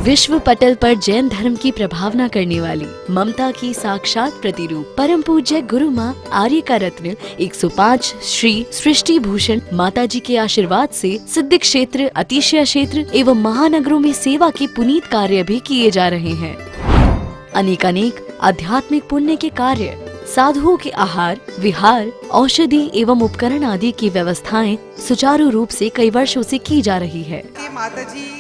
विश्व पटल पर जैन धर्म की प्रभावना करने वाली ममता की साक्षात प्रतिरूप परम पूज्य गुरु माँ आर्य का रत्न 105 श्री सृष्टि भूषण माता जी के आशीर्वाद से सिद्ध क्षेत्र, अतिशय क्षेत्र एवं महानगरों में सेवा के पुनीत कार्य भी किए जा रहे हैं। अनेकानेक आध्यात्मिक पुण्य के कार्य, साधुओं के आहार, विहार, औषधि एवं उपकरण आदि की व्यवस्थाएं सुचारू रूप से कई वर्षों से की जा रही है। माता जी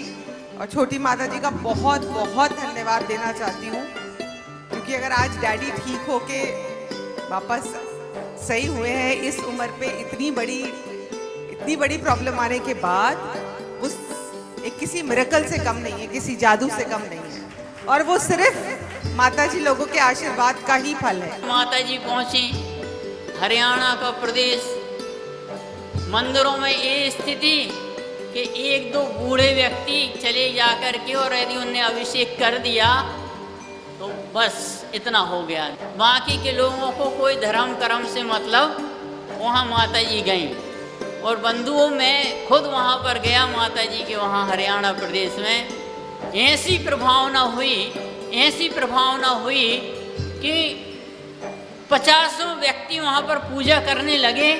और छोटी माता जी का बहुत बहुत धन्यवाद देना चाहती हूँ, क्योंकि अगर आज डैडी ठीक होके वापस सही हुए हैं इस उम्र पे, इतनी बड़ी प्रॉब्लम आने के बाद, उस एक किसी मिरेकल से कम नहीं है, किसी जादू से कम नहीं है, और वो सिर्फ माता जी लोगों के आशीर्वाद का ही फल है। माता जी पहुंची हरियाणा का प्रदेश, मंदिरों में ये स्थिति कि एक दो बूढ़े व्यक्ति चले जा कर के और यदि उनने अभिषेक कर दिया तो बस इतना हो गया। बाकी के लोगों को कोई धर्म कर्म से मतलब, वहाँ माता जी गईं और बंधुओं में खुद वहाँ पर गया माता जी के वहाँ हरियाणा प्रदेश में। ऐसी प्रभावना हुई कि 50 व्यक्ति वहाँ पर पूजा करने लगे।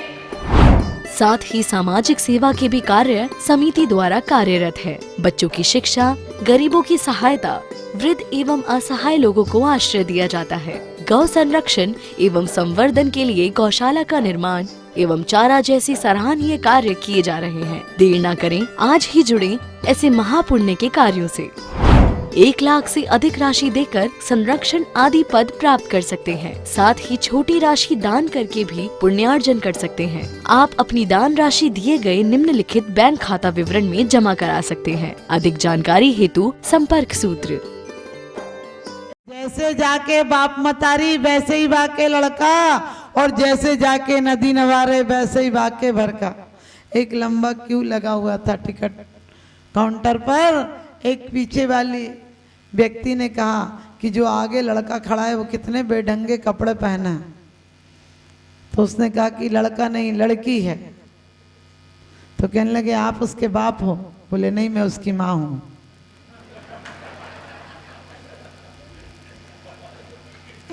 साथ ही सामाजिक सेवा के भी कार्य समिति द्वारा कार्यरत है। बच्चों की शिक्षा, गरीबों की सहायता, वृद्ध एवं असहाय लोगों को आश्रय दिया जाता है। गौ संरक्षण एवं संवर्धन के लिए गौशाला का निर्माण एवं चारा जैसी सराहनीय कार्य किए जा रहे हैं। देर न करें, आज ही जुड़ें ऐसे महापुण्य के कार्यों से। 1 लाख से अधिक राशि देकर संरक्षण आदि पद प्राप्त कर सकते हैं। साथ ही छोटी राशि दान करके भी पुण्यार्जन कर सकते हैं। आप अपनी दान राशि दिए गए निम्नलिखित बैंक खाता विवरण में जमा करा सकते हैं। अधिक जानकारी हेतु संपर्क सूत्र। जैसे जाके बाप मतारी वैसे ही बाके लड़का, और जैसे जाके नदी नवारे वैसे ही बाके भरका। एक लंबा क्यू लगा हुआ था टिकट काउंटर पर। एक पीछे वाली व्यक्ति ने कहा कि जो आगे लड़का खड़ा है वो कितने बेढंगे कपड़े पहना है। तो उसने कहा कि लड़का नहीं, लड़की है। तो कहने लगे आप उसके बाप हो? बोले नहीं, मैं उसकी माँ हूं।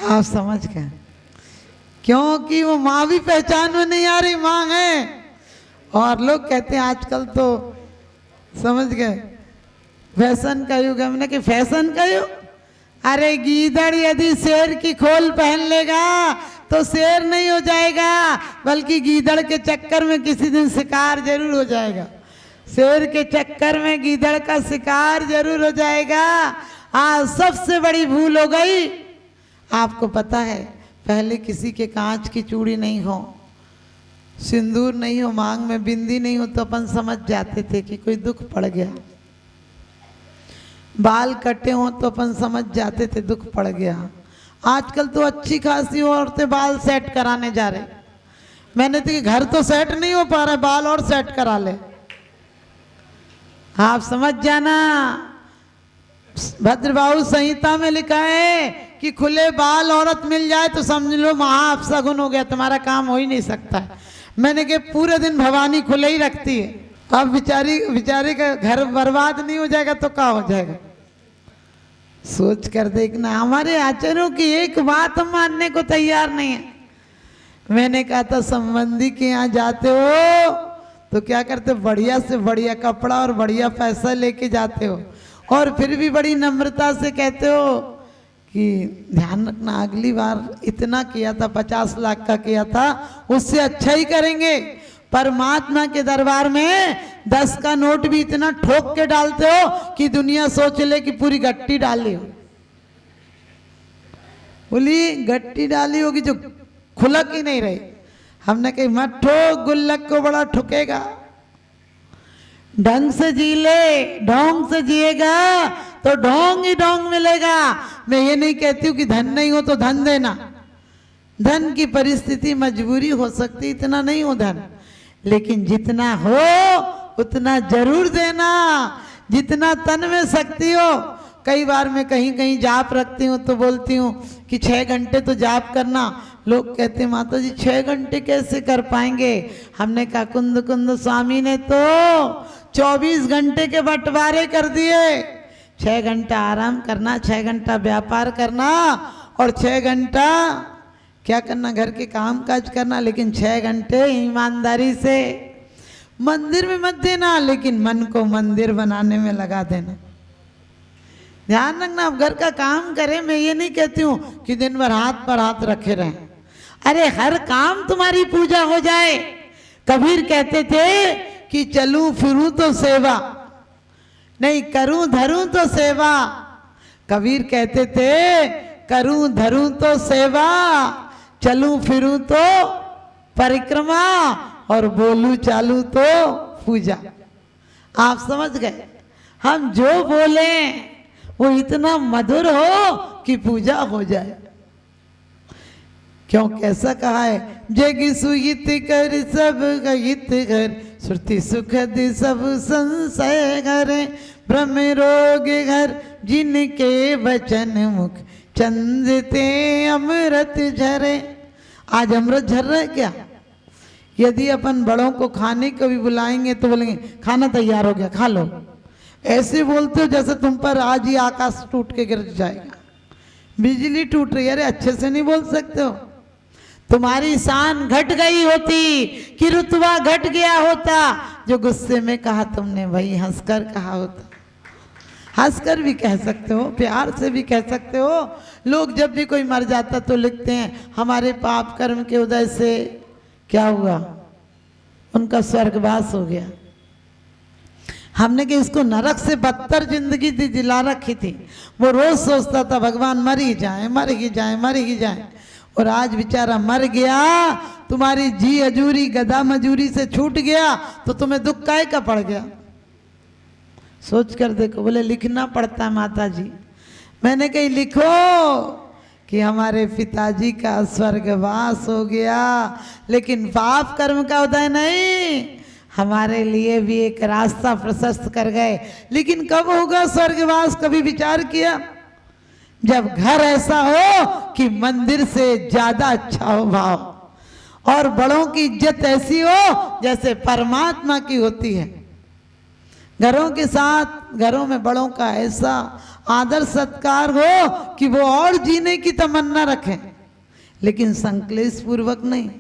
आप समझ गए, क्योंकि वो माँ भी पहचान में नहीं आ रही, माँ है। और लोग कहते हैं आजकल तो समझ गए फैशन का युग है। हमने कि फैशन का युग? अरे गीदड़ यदि शेर की खोल पहन लेगा तो शेर नहीं हो जाएगा, बल्कि गीदड़ के चक्कर में किसी दिन शिकार जरूर हो जाएगा। शेर के चक्कर में गीदड़ का शिकार जरूर हो जाएगा। आज सबसे बड़ी भूल हो गई। आपको पता है पहले किसी के कांच की चूड़ी नहीं हो, सिंदूर नहीं हो, मांग में बिंदी नहीं हो, तो अपन समझ जाते थे कि कोई दुख पड़ गया। बाल कटे हों तो अपन समझ जाते थे दुख पड़ गया। आजकल तो अच्छी खासी औरतें बाल सेट कराने जा रहे। मैंने तो घर तो सेट नहीं हो पा रहा, बाल और सेट करा ले। आप समझ जाना, भद्रबाहु संहिता में लिखा है कि खुले बाल औरत मिल जाए तो समझ लो महा अपशगुन हो गया, तुम्हारा काम हो ही नहीं सकता है। मैंने कहा पूरे दिन भवानी खुले ही रखती है। अब बेचारी का घर बर्बाद नहीं हो जाएगा तो क्या हो जाएगा? सोच कर देखना। हमारे आचार्यों की एक बात हम मानने को तैयार नहीं है। मैंने कहा था संबंधी के यहाँ जाते हो तो क्या करते, बढ़िया से बढ़िया कपड़ा और बढ़िया पैसा लेके जाते हो, और फिर भी बड़ी नम्रता से कहते हो कि ध्यान रखना अगली बार इतना किया था, 50 लाख का किया था, उससे अच्छा ही करेंगे। परमात्मा के दरबार में 10 का नोट भी इतना ठोक के डालते हो कि दुनिया सोच ले कि पूरी गट्टी डाली हो। बोली गट्टी डाली होगी जो खुलक ही नहीं रही। हमने कही मत ठोक, गुल्लक को बड़ा ठुकेगा। ढंग से जी ले, ढोंग से जिएगा तो ढोंग ही ढोंग मिलेगा। मैं ये नहीं कहती हूँ कि धन नहीं हो तो धन देना, धन की परिस्थिति मजबूरी हो सकती, इतना नहीं हो धन, लेकिन जितना हो उतना जरूर देना, जितना तन में शक्ति हो। कई बार मैं कहीं कहीं जाप रखती हूँ तो बोलती हूँ कि 6 घंटे तो जाप करना। लोग कहते हैं माता जी 6 घंटे कैसे कर पाएंगे? हमने कहा कुंद कुंद स्वामी ने तो 24 घंटे के बंटवारे कर दिए। 6 घंटा आराम करना, 6 घंटा व्यापार करना और 6 घंटा क्या करना, घर के काम काज करना, लेकिन 6 घंटे ईमानदारी से मंदिर में मत देना, लेकिन मन को मंदिर बनाने में लगा देना। ध्यान रखना, आप घर का काम करें, मैं ये नहीं कहती हूँ कि दिन भर हाथ पर हाथ रखे रहें। अरे हर काम तुम्हारी पूजा हो जाए। कबीर कहते थे कि चलूं फिरूं तो सेवा, नहीं करूं धरूं तो सेवा। कबीर कहते थे करूं धरूं तो सेवा, चलूं फिरूं तो परिक्रमा और बोलूं चालू तो पूजा। आप समझ गए, हम जो बोले वो इतना मधुर हो कि पूजा हो जाए। क्यों, कैसा कहा है, जग सुहित कर सब गहित घर, श्रुति सुखद सब संशय घरे, भ्रम रोग घर जिनके वचन मुख, चंदते अमृत झरे। आज अमृत झर रहा है क्या? यदि अपन बड़ों को खाने को भी बुलाएंगे तो बोलेंगे खाना तैयार हो गया, खा लो। ऐसे बोलते हो जैसे तुम पर आज ही आकाश टूट के गिर जाएगा, बिजली टूट रही है। अरे अच्छे से नहीं बोल सकते हो? तुम्हारी शान घट गई होती कि रुतबा घट गया होता। जो गुस्से में कहा तुमने वही हंसकर कहा होता। हंसकर भी कह सकते हो, प्यार से भी कह सकते हो। लोग जब भी कोई मर जाता तो लिखते हैं हमारे पाप कर्म के उदय से क्या हुआ, उनका स्वर्गवास हो गया। हमने कि इसको नरक से बदतर जिंदगी दिला रखी थी। वो रोज सोचता था भगवान मर ही जाए, मर ही जाए, मर ही जाए। और आज बेचारा मर गया, तुम्हारी जी हजूरी गधा मजूरी से छूट गया तो तुम्हें दुख काहे का पड़ गया? सोच कर देखो। बोले लिखना पड़ता है माता जी। मैंने कही लिखो कि हमारे पिताजी का स्वर्गवास हो गया, लेकिन पाप कर्म का उदय नहीं। हमारे लिए भी एक रास्ता प्रशस्त कर गए। लेकिन कब होगा स्वर्गवास, कभी विचार किया? जब घर ऐसा हो कि मंदिर से ज्यादा अच्छा हो भाव, और बड़ों की इज्जत ऐसी हो जैसे परमात्मा की होती है। घरों के साथ, घरों में बड़ों का ऐसा आदर सत्कार हो कि वो और जीने की तमन्ना रखें, लेकिन संक्लेश पूर्वक नहीं।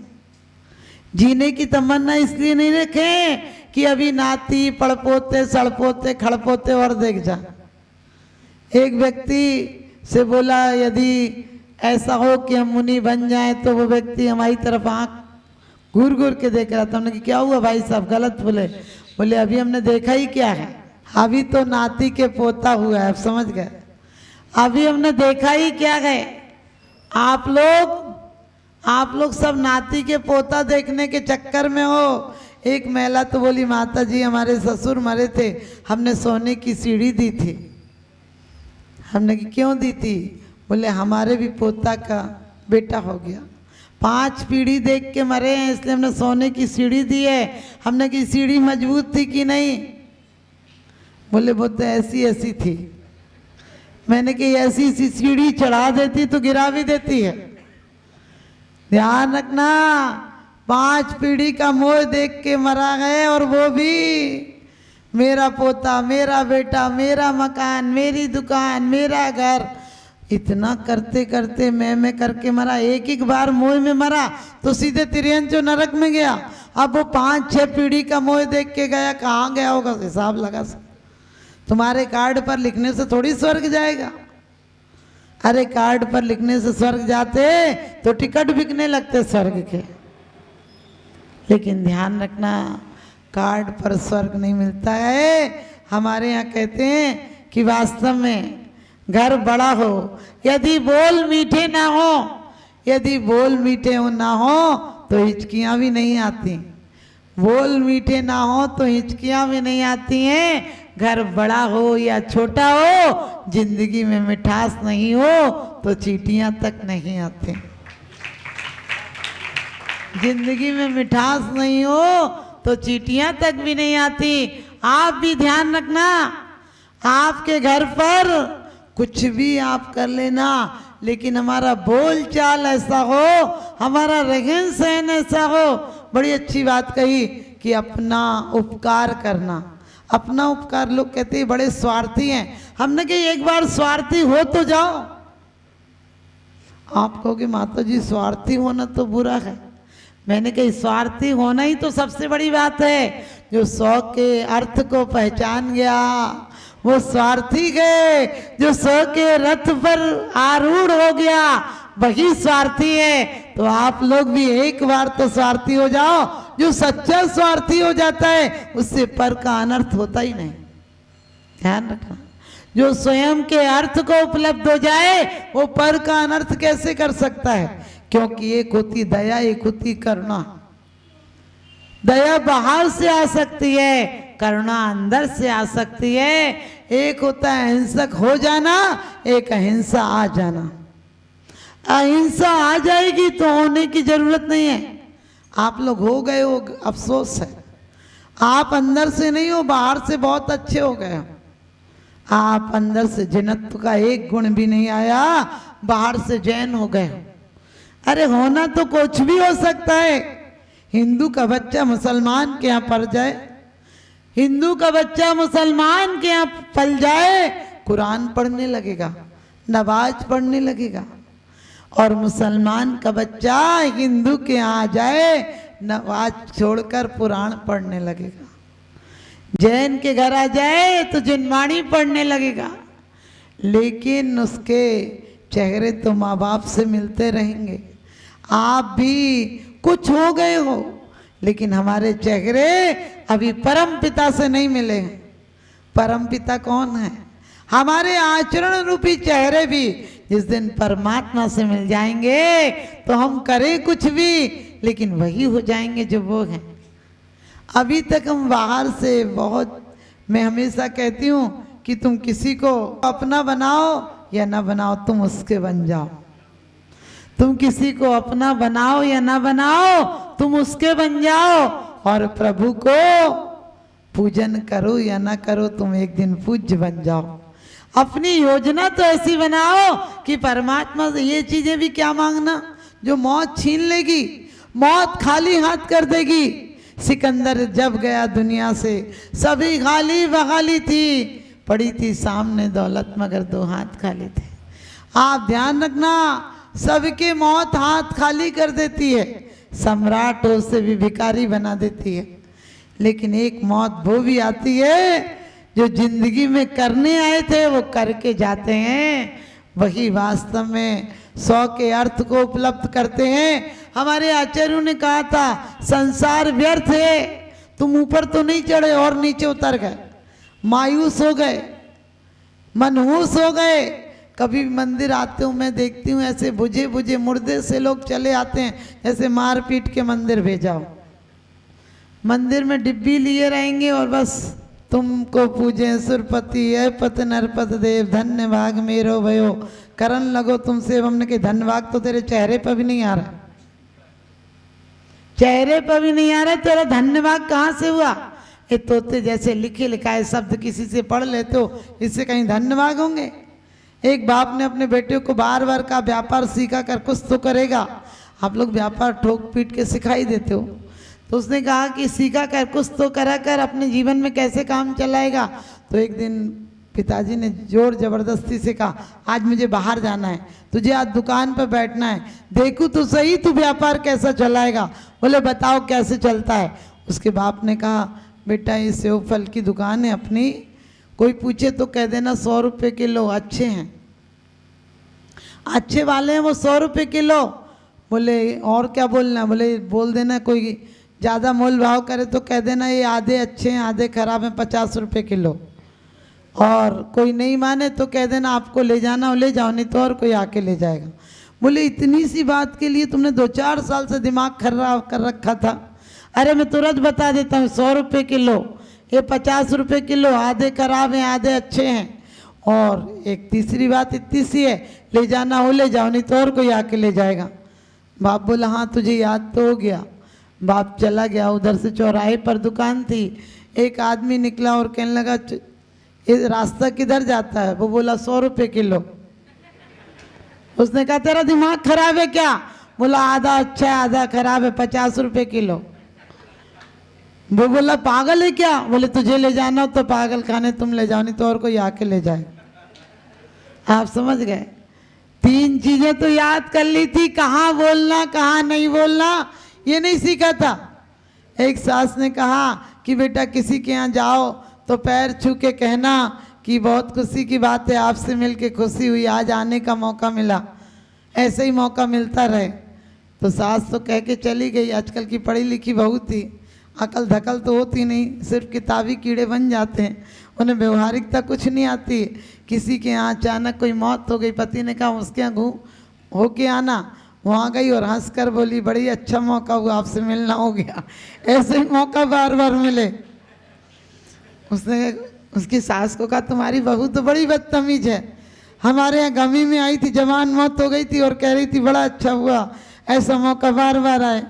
जीने की तमन्ना इसलिए नहीं रखें कि अभी नाती पड़पोते सड़पोते खड़पोते और देख जा। एक व्यक्ति से बोला यदि ऐसा हो कि हम मुनि बन जाएं, तो वो व्यक्ति हमारी तरफ आंख घूर घूर के देख रहा था। हमने कहा क्या हुआ भाई साहब, गलत बोले? बोले अभी हमने देखा ही क्या है, अभी तो नाती के पोता हुआ है। आप समझ गए, अभी हमने देखा ही क्या है। आप लोग सब नाती के पोता देखने के चक्कर में हो। एक महिला तो बोली माता जी हमारे ससुर मरे थे, हमने सोने की सीढ़ी दी थी। हमने कि क्यों दी थी? बोले हमारे भी पोता का बेटा हो गया, 5 पीढ़ी देख के मरे हैं, इसलिए हमने सोने की सीढ़ी दी है। हमने कि सीढ़ी मजबूत थी कि नहीं? बोले वो तो ऐसी ऐसी थी। मैंने कि ऐसी सी सीढ़ी चढ़ा देती तो गिरा भी देती है। ध्यान रखना, 5 पीढ़ी का मोह देख के मरा है, और वो भी मेरा पोता, मेरा बेटा, मेरा मकान, मेरी दुकान, मेरा घर। इतना करते करते मैं करके मरा। एक बार मोह में मरा तो सीधे तिरंजो नरक में गया। अब वो 5-6 पीढ़ी का मोह देख के गया, कहाँ गया होगा हिसाब लगा सकते। तुम्हारे कार्ड पर लिखने से थोड़ी स्वर्ग जाएगा। अरे कार्ड पर लिखने से स्वर्ग जाते तो टिकट बिकने लगते स्वर्ग के। लेकिन ध्यान रखना, कार्ड पर स्वर्ग नहीं मिलता है। हमारे यहाँ कहते हैं कि वास्तव में घर बड़ा हो, यदि बोल मीठे ना हो, यदि बोल मीठे हो ना हो तो हिचकियाँ भी नहीं आती। बोल मीठे ना हो तो हिचकियाँ भी नहीं आती हैं। घर बड़ा हो या छोटा हो, जिंदगी में मिठास नहीं हो तो चींटियाँ तक नहीं आती। जिंदगी में मिठास नहीं हो तो चींटियाँ तक भी नहीं आती। आप भी ध्यान रखना, आपके घर पर कुछ भी आप कर लेना, लेकिन हमारा बोल चाल ऐसा हो, हमारा रहन सहन ऐसा हो। बड़ी अच्छी बात कही कि अपना उपकार करना, अपना उपकार लोग कहते हैं बड़े स्वार्थी हैं। हमने कहा एक बार स्वार्थी हो तो जाओ। आप कहोगे माता जी स्वार्थी होना तो बुरा है। मैंने कही स्वार्थी होना ही तो सबसे बड़ी बात है। जो सौ के अर्थ को पहचान गया वो स्वार्थी है। जो सौ के रथ पर आरूढ़ हो गया वही स्वार्थी है। तो आप लोग भी एक बार तो स्वार्थी हो जाओ। जो सच्चा स्वार्थी हो जाता है उससे पर का अनर्थ होता ही नहीं। ध्यान रखना, जो स्वयं के अर्थ को उपलब्ध हो जाए वो पर का अनर्थ कैसे कर सकता है? क्योंकि एक होती दया, एक होती करुणा। दया बाहर से आ सकती है, करुणा अंदर से आ सकती है। एक होता है अहिंसक हो जाना, एक अहिंसा आ जाना। अहिंसा आ जाएगी तो होने की जरूरत नहीं है। आप लोग हो गए हो, अफसोस है। आप अंदर से नहीं हो, बाहर से बहुत अच्छे हो गए हो। आप अंदर से जिनत्व का एक गुण भी नहीं आया, बाहर से जैन हो गए हो। अरे होना तो कुछ भी हो सकता है। हिंदू का बच्चा मुसलमान के यहाँ पढ़ जाए, हिंदू का बच्चा मुसलमान के यहाँ पल जाए, कुरान पढ़ने लगेगा, नमाज पढ़ने लगेगा। और मुसलमान का बच्चा हिंदू के यहाँ आ जाए, नमाज छोड़कर पुराण पढ़ने लगेगा। जैन के घर आ जाए तो जिनवाणी पढ़ने लगेगा। लेकिन उसके चेहरे तो माँ बाप से मिलते रहेंगे। आप भी कुछ हो गए हो, लेकिन हमारे चेहरे अभी परम पिता से नहीं मिले हैं। परम पिता कौन है? हमारे आचरण रूपी चेहरे भी जिस दिन परमात्मा से मिल जाएंगे तो हम करें कुछ भी, लेकिन वही हो जाएंगे जो वो हैं। अभी तक हम बाहर से बहुत, मैं हमेशा कहती हूँ कि तुम किसी को अपना बनाओ या ना बनाओ, तुम उसके बन जाओ। तुम किसी को अपना बनाओ या ना बनाओ, तुम उसके बन जाओ। और प्रभु को पूजन करो या ना करो, तुम एक दिन पूज्य बन जाओ। अपनी योजना तो ऐसी बनाओ कि परमात्मा से ये चीजें भी क्या मांगना जो मौत छीन लेगी, मौत खाली हाथ कर देगी। सिकंदर जब गया दुनिया से सभी खाली बखाली थी, पड़ी थी सामने दौलत मगर दो हाथ खाली थे। आप ध्यान रखना, सबके मौत हाथ खाली कर देती है, सम्राट उसे भी भिखारी बना देती है। लेकिन एक मौत वो भी आती है जो जिंदगी में करने आए थे वो करके जाते हैं। वही वास्तव में 100 के अर्थ को उपलब्ध करते हैं। हमारे आचार्यों ने कहा था संसार व्यर्थ है। तुम ऊपर तो नहीं चढ़े और नीचे उतर गए, मायूस हो गए, मनहूस हो गए। कभी मंदिर आते हूँ मैं देखती हूँ ऐसे बुझे बुझे मुर्दे से लोग चले आते हैं, जैसे मार पीट के मंदिर भेजाओ। मंदिर में डिब्बी लिए रहेंगे और बस तुमको पूजे सुरपति है पत नरपत देव, धन्य भाग मेरो भयो करन लगो तुमसे। हमने कहा धन्य भाग तो तेरे चेहरे पर भी नहीं आ रहा, चेहरे पर भी नहीं आ रहा, तेरा धन्य भाग कहाँ से हुआ? ये तोते जैसे लिखे लिखाए शब्द किसी से पढ़ लेते हो, इससे कहीं धन्य भाग होंगे? एक बाप ने अपने बेटे को बार बार कहा व्यापार सीखा कर कुछ तो करेगा। आप लोग व्यापार ठोक पीट के सिखाई देते हो, तो उसने कहा कि सीखा कर कुछ तो करा कर, अपने जीवन में कैसे काम चलाएगा। तो एक दिन पिताजी ने जोर जबरदस्ती से कहा आज मुझे बाहर जाना है, तुझे आज दुकान पर बैठना है, देखूं तो सही तू व्यापार कैसा चलाएगा। बोले बताओ कैसे चलता है। उसके बाप ने कहा बेटा ये सेव फल की दुकान है अपनी, कोई पूछे तो कह देना 100 रुपये किलो, अच्छे हैं, अच्छे वाले हैं वो 100 रुपये किलो। बोले और क्या बोलना? बोले बोल देना कोई ज़्यादा मोल भाव करे तो कह देना ये आधे अच्छे हैं आधे खराब हैं 50 रुपये किलो। और कोई नहीं माने तो कह देना आपको ले जाना हो ले जाओ, नहीं तो और कोई आके ले जाएगा। बोले इतनी सी बात के लिए तुमने 2-4 साल से दिमाग खराब कर रखा था। अरे मैं तुरंत बता देता हूँ 100 रुपये किलो, ये 50 रुपये किलो, आधे खराब हैं आधे अच्छे हैं। और एक तीसरी बात इतनी सी है, ले जाना हो ले जाओ, नहीं तो और कोई आके ले जाएगा। बाप बोला हाँ तुझे याद तो हो गया। बाप चला गया, उधर से चौराहे पर दुकान थी, एक आदमी निकला और कहने लगा ये रास्ता किधर जाता है? वो बोला 100 रुपये किलो। उसने कहा तेरा दिमाग खराब है क्या? बोला आधा अच्छा है आधा खराब है 50 रुपये किलो। वो बोला पागल है क्या? बोले तुझे ले जाना हो तो पागल खाने तुम ले जाओ, नहीं तो और कोई आके ले जाए। आप समझ गए? 3 चीजें तो याद कर ली थी, कहाँ बोलना कहाँ नहीं बोलना ये नहीं सीखा था। एक सास ने कहा कि बेटा किसी के यहाँ जाओ तो पैर छू के कहना कि बहुत खुशी की बात है, आपसे मिलके खुशी हुई, आज आने का मौका मिला, ऐसे ही मौका मिलता रहे। तो सास तो कह के चली गई। आजकल की पढ़ी लिखी बहू थी, अकल धकल तो होती नहीं, सिर्फ किताबी कीड़े बन जाते हैं, उन्हें व्यवहारिकता कुछ नहीं आती। किसी के यहाँ अचानक कोई मौत हो गई, पति ने कहा उसके यहाँ घूम होके आना, वहाँ गई और हंस कर बोली बड़ी अच्छा मौका हुआ, आपसे मिलना हो गया। ऐसे ही मौका बार बार मिले। उसने उसकी सास को कहा तुम्हारी बहू तो बड़ी बदतमीज है, हमारे यहाँ गमी में आई थी, जवान मौत हो गई थी और कह रही थी बड़ा अच्छा हुआ, ऐसा मौका बार बार आए।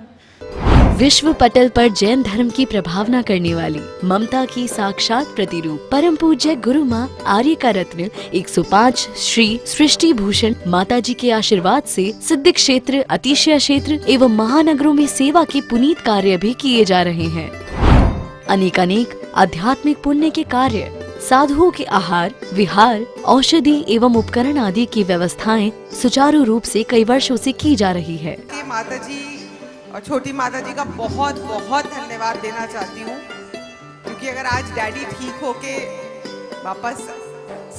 विश्व पटल पर जैन धर्म की प्रभावना करने वाली ममता की साक्षात प्रतिरूप परम पूज्य गुरु माँ आर्य का रत्न 105 श्री सृष्टि भूषण माता जी के आशीर्वाद से सिद्धि क्षेत्र, अतिशय क्षेत्र एवं महानगरों में सेवा के पुनीत कार्य भी किए जा रहे हैं। अनेक आध्यात्मिक पुण्य के कार्य, साधुओं के आहार विहार, औषधि एवं उपकरण आदि की व्यवस्थाएं सुचारू रूप से कई वर्षों से की जा रही है। माता जी और छोटी माता जी का बहुत बहुत धन्यवाद देना चाहती हूँ, क्योंकि अगर आज डैडी ठीक होके वापस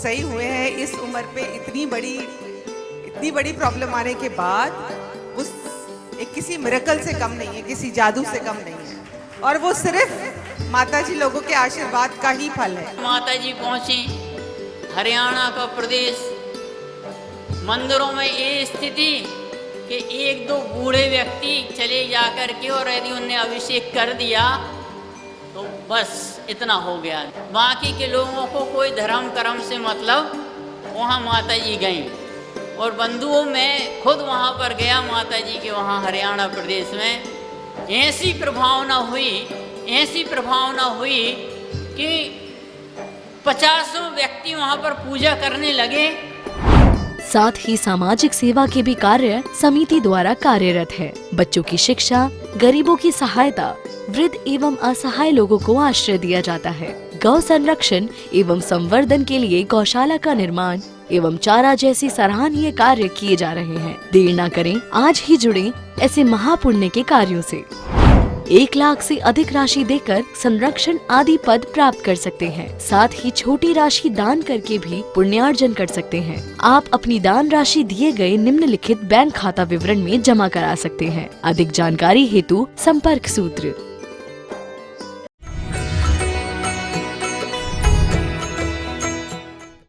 सही हुए हैं इस उम्र पे, इतनी बड़ी प्रॉब्लम आने के बाद, उस एक किसी मिरेकल से कम नहीं है, किसी जादू से कम नहीं है, और वो सिर्फ माता जी लोगों के आशीर्वाद का ही फल है। माता जी पहुंची हरियाणा का प्रदेश, मंदिरों में ये स्थिति कि 1-2 बूढ़े व्यक्ति चले जाकर के और यदि उन्हें अभिषेक कर दिया तो बस इतना हो गया, बाकी के लोगों को कोई धर्म कर्म से मतलब। वहाँ माता जी गईं और बंधुओं में खुद वहाँ पर गया माता जी के वहाँ हरियाणा प्रदेश में। ऐसी प्रभावना हुई कि 50 व्यक्ति वहाँ पर पूजा करने लगे। साथ ही सामाजिक सेवा के भी कार्य समिति द्वारा कार्यरत है। बच्चों की शिक्षा, गरीबों की सहायता, वृद्ध एवं असहाय लोगों को आश्रय दिया जाता है। गौ संरक्षण एवं संवर्धन के लिए गौशाला का निर्माण एवं चारा जैसी सराहनीय कार्य किए जा रहे हैं। देर न करें, आज ही जुड़ें ऐसे महापुण्य के कार्यों से। 1 लाख से अधिक राशि देकर संरक्षण आदि पद प्राप्त कर सकते हैं। साथ ही छोटी राशि दान करके भी पुण्यार्जन कर सकते हैं। आप अपनी दान राशि दिए गए निम्नलिखित बैंक खाता विवरण में जमा करा सकते हैं। अधिक जानकारी हेतु संपर्क सूत्र